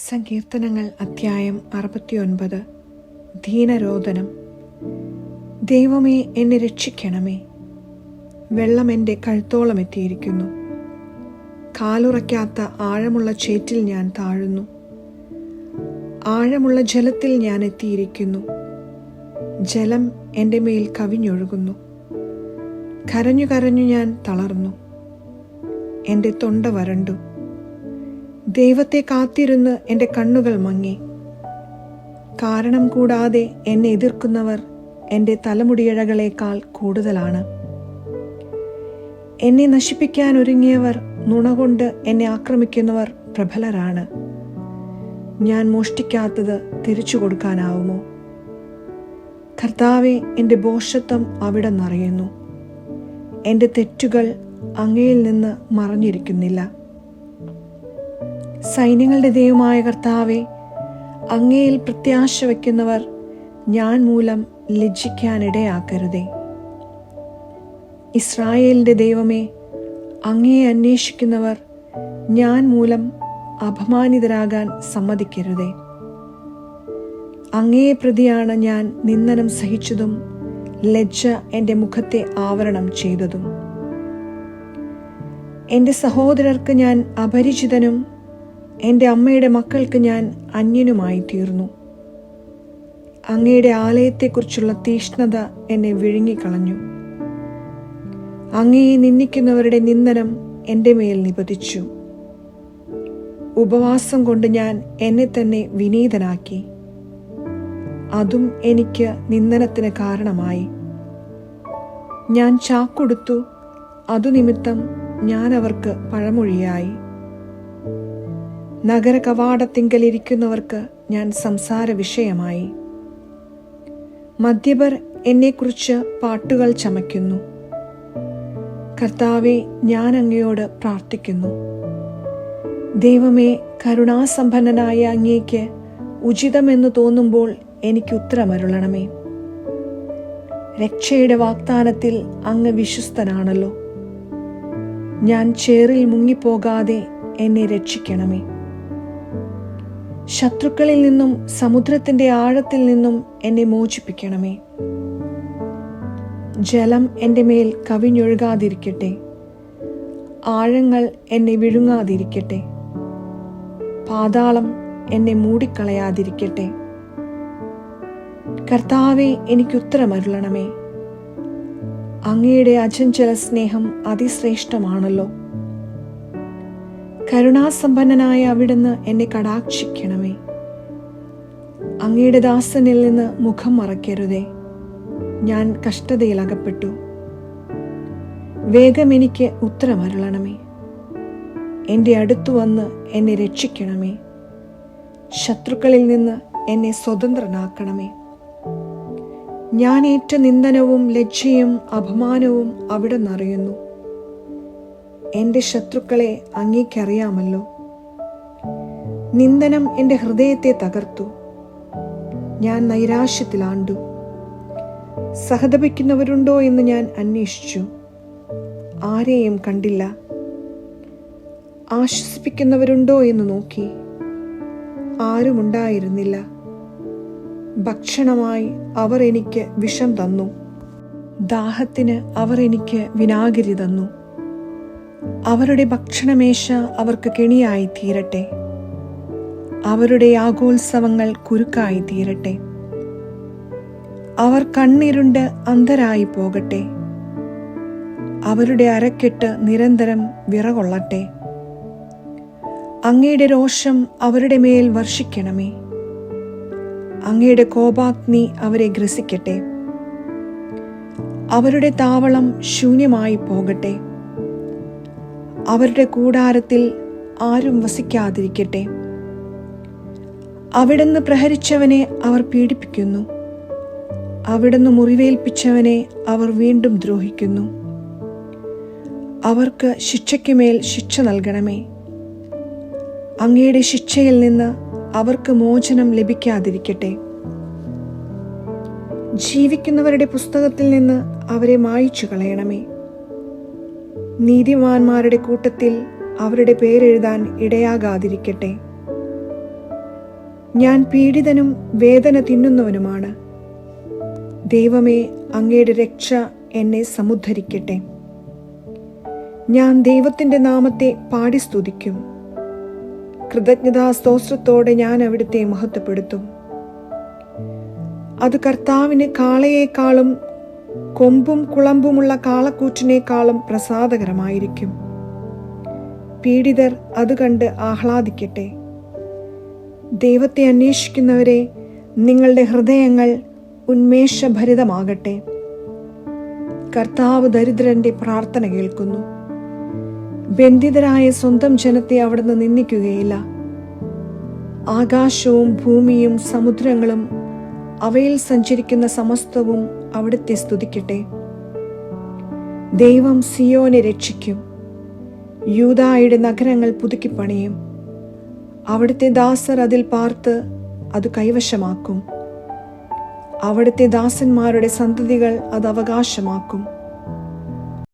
സങ്കീർത്തനങ്ങൾ അധ്യായം 69. ദീനരോദനം. ദൈവമേ, എന്നെ രക്ഷിക്കണമേ. വെള്ളം എൻ്റെ കഴുത്തോളം എത്തിയിരിക്കുന്നു. കാലുറയ്ക്കാത്ത ആഴമുള്ള ചേറ്റിൽ ഞാൻ താഴുന്നു. ആഴമുള്ള ജലത്തിൽ ഞാൻ എത്തിയിരിക്കുന്നു. ജലം എൻ്റെ മേൽ കവിഞ്ഞൊഴുകുന്നു. കരഞ്ഞു കരഞ്ഞു ഞാൻ തളർന്നു. എൻ്റെ തൊണ്ട വരണ്ടു. ദൈവത്തെ കാത്തിരുന്ന് എൻ്റെ കണ്ണുകൾ മങ്ങി. കാരണം കൂടാതെ എന്നെ എതിർക്കുന്നവർ എൻ്റെ തലമുടിയിഴകളേക്കാൾ കൂടുതലാണ്. എന്നെ നശിപ്പിക്കാൻ ഒരുങ്ങിയവർ, നുണകൊണ്ട് എന്നെ ആക്രമിക്കുന്നവർ പ്രബലരാണ്. ഞാൻ മോഷ്ടിക്കാത്തത് തിരിച്ചു കൊടുക്കാനാവുമോ? കർത്താവേ, എൻ്റെ ഭോഷത്വം അവിടെ നിറയുന്നു. എൻ്റെ തെറ്റുകൾ അങ്ങയിൽ നിന്ന് മറഞ്ഞിരിക്കുന്നില്ല. സൈന്യങ്ങളുടെ ദൈവമായ കർത്താവേ, അങ്ങയിൽ പ്രത്യാശ വയ്ക്കുന്നവർ ഞാൻ മൂലം ലജ്ജിക്കാനിടയാക്കരുതേ. ഇസ്രായേലിൻ്റെ ദൈവമേ, അങ്ങയെ അന്വേഷിക്കുന്നവർ ഞാൻ മൂലം അപമാനിതരാകാൻ സമ്മതിക്കരുതേ. അങ്ങയെ പ്രതിയാണ് ഞാൻ നിന്ദനം സഹിച്ചതും ലജ്ജ എൻ്റെ മുഖത്തെ ആവരണം ചെയ്തതും. എൻ്റെ സഹോദരർക്ക് ഞാൻ അപരിചിതനും എൻ്റെ അമ്മയുടെ മക്കൾക്ക് ഞാൻ അന്യനുമായി തീർന്നു. അങ്ങയുടെ ആലയത്തെക്കുറിച്ചുള്ള തീഷ്ണത എന്നെ വിഴുങ്ങിക്കളഞ്ഞു. അങ്ങയെ നിന്ദിക്കുന്നവരുടെ നിന്ദനം എൻ്റെ മേൽ നിപതിച്ചു. ഉപവാസം കൊണ്ട് ഞാൻ എന്നെ തന്നെ വിനീതനാക്കി. അതും എനിക്ക് നിന്ദനത്തിന് കാരണമായി. ഞാൻ ചാക്കൊടുത്തു, അതുനിമിത്തം ഞാൻ അവർക്ക് പഴമൊഴിയായി. നഗര കവാടത്തിങ്കലിരിക്കുന്നവർക്ക് ഞാൻ സംസാര വിഷയമായി. മദ്യപർ എന്നെക്കുറിച്ച് പാട്ടുകൾ ചമയ്ക്കുന്നു. കർത്താവെ, ഞാൻ അങ്ങയോട് പ്രാർത്ഥിക്കുന്നു. ദൈവമേ, കരുണാസമ്പന്നനായ അങ്ങേക്ക് ഉചിതമെന്ന് തോന്നുമ്പോൾ എനിക്ക് ഉത്തരമരുളണമേ. രക്ഷയുടെ വാഗ്ദാനത്തിൽ അങ്ങ് വിശ്വസ്തനാണല്ലോ. ഞാൻ ചേറിൽ മുങ്ങിപ്പോകാതെ എന്നെ രക്ഷിക്കണമേ. ശത്രുക്കളിൽ നിന്നും സമുദ്രത്തിന്റെ ആഴത്തിൽ നിന്നും എന്നെ മോചിപ്പിക്കണമേ. ജലം എൻ്റെ മേൽ കവിഞ്ഞൊഴുകാതിരിക്കട്ടെ. ആഴങ്ങൾ എന്നെ വിഴുങ്ങാതിരിക്കട്ടെ. പാതാളം എന്നെ മൂടിക്കളയാതിരിക്കട്ടെ. കർത്താവെ, എനിക്ക് ഉത്തരമരുളണമേ. അങ്ങയുടെ അചഞ്ചല സ്നേഹം അതിശ്രേഷ്ഠമാണല്ലോ. കരുണാസമ്പന്നനായ അവിടുന്ന് എന്നെ കടാക്ഷിക്കണമേ. അങ്ങയുടെ ദാസനിൽ നിന്ന് മുഖം മറയ്ക്കരുതേ. ഞാൻ കഷ്ടതയിൽ അകപ്പെട്ടു. വേഗം എനിക്ക് ഉത്തരമരുളണമേ. എൻ്റെ അടുത്തു വന്ന് എന്നെ രക്ഷിക്കണമേ. ശത്രുക്കളിൽ നിന്ന് എന്നെ സ്വതന്ത്രനാക്കണമേ. ഞാൻ ഏറ്റ നിന്ദനവും ലജ്ജയും അപമാനവും അവിടെ നിറയുന്നു. എൻ്റെ ശത്രുക്കളെ അങ്ങേക്കറിയാമല്ലോ. നിന്ദനം എൻ്റെ ഹൃദയത്തെ തകർത്തു. ഞാൻ നൈരാശ്യത്തിലാണ്ടു. സഹതപിക്കുന്നവരുണ്ടോ എന്ന് ഞാൻ അന്വേഷിച്ചു. ആരെയും കണ്ടില്ല. ആശ്വസിപ്പിക്കുന്നവരുണ്ടോ എന്ന് നോക്കി. ആരുമുണ്ടായിരുന്നില്ല. ഭക്ഷണമായി അവർ എനിക്ക് വിഷം തന്നു. ദാഹത്തിന് അവർ എനിക്ക് വിനാഗിരി തന്നു. അവരുടെ ഭക്ഷണമേശ അവർക്ക് കെണിയായി തീരട്ടെ. അവരുടെ യാഗോത്സവങ്ങൾ കുരുക്കായി തീരട്ടെ. അവർ കണ്ണിരുണ്ട് അന്ധരായി പോകട്ടെ. അവരുടെ അരക്കെട്ട് നിരന്തരം വിറകൊള്ളട്ടെ. അങ്ങയുടെ രോഷം അവരുടെ മേൽ വർഷിക്കണമേ. അങ്ങയുടെ കോപാഗ്നി അവരെ ഗ്രസിക്കട്ടെ. അവരുടെ താവളം ശൂന്യമായി പോകട്ടെ. അവരുടെ കൂടാരത്തിൽ ആരും വസിക്കാതിരിക്കട്ടെ. അവിടുന്ന് പ്രഹരിച്ചവനെ അവർ പീഡിപ്പിക്കുന്നു. അവിടുന്ന് മുറിവേൽപ്പിച്ചവനെ അവർ വീണ്ടും ദ്രോഹിക്കുന്നു. അവർക്ക് ശിക്ഷയ്ക്കുമേൽ ശിക്ഷ നൽകണമേ. അങ്ങയുടെ ശിക്ഷയിൽ നിന്ന് അവർക്ക് മോചനം ലഭിക്കാതിരിക്കട്ടെ. ജീവിക്കുന്നവരുടെ പുസ്തകത്തിൽ നിന്ന് അവരെ മായ്ച്ചു കളയണമേ. നീതിമാന്മാരുടെ കൂട്ടത്തിൽ അവരുടെ പേരെഴുതാൻ ഇടയാകാതിരിക്കട്ടെ. ഞാൻ പീഡിതനും വേദന തിന്നുന്നവനുമാണ്. ദൈവമേ, അങ്ങയുടെ രക്ഷ എന്നെ സമുദ്ധരിക്കട്ടെ. ഞാൻ ദൈവത്തിൻ്റെ നാമത്തെ പാടി സ്തുതിക്കും. കൃതജ്ഞതാ സ്തോത്രത്തോടെ ഞാൻ അവിടുത്തെ മഹത്വപ്പെടുത്തും. അത് കർത്താവിന് കാളയേക്കാളും കൊമ്പും കുളമ്പുമുള്ള കാളക്കൂറ്റിനേക്കാളും പ്രസാദകരമായിരിക്കും. പീഡിതർ അത് കണ്ട് ആഹ്ലാദിക്കട്ടെ. ദൈവത്തെ അന്വേഷിക്കുന്നവരെ, നിങ്ങളുടെ ഹൃദയങ്ങൾ ഉന്മേഷഭരിതമാകട്ടെ. കർത്താവ് ദരിദ്രന്റെ പ്രാർത്ഥന കേൾക്കുന്നു. ബന്ധിതരായ സ്വന്തം ജനത്തെ അവിടുന്ന് നിന്ദിക്കുകയില്ല. ആകാശവും ഭൂമിയും സമുദ്രങ്ങളും അവയിൽ സഞ്ചരിക്കുന്ന സമസ്തവും അവിടുത്തെ സ്തുതിക്കട്ടെ. ദൈവം സിയോനെ രക്ഷിക്കും. യൂദായുടെ നഗരങ്ങൾ പുതുക്കിപ്പണിയും. അവിടുത്തെ ദാസർ അതിൽ പാർത്ത് അത് കൈവശമാക്കും. അവിടുത്തെ ദാസന്മാരുടെ സന്തതികൾ അത് അവകാശമാക്കും.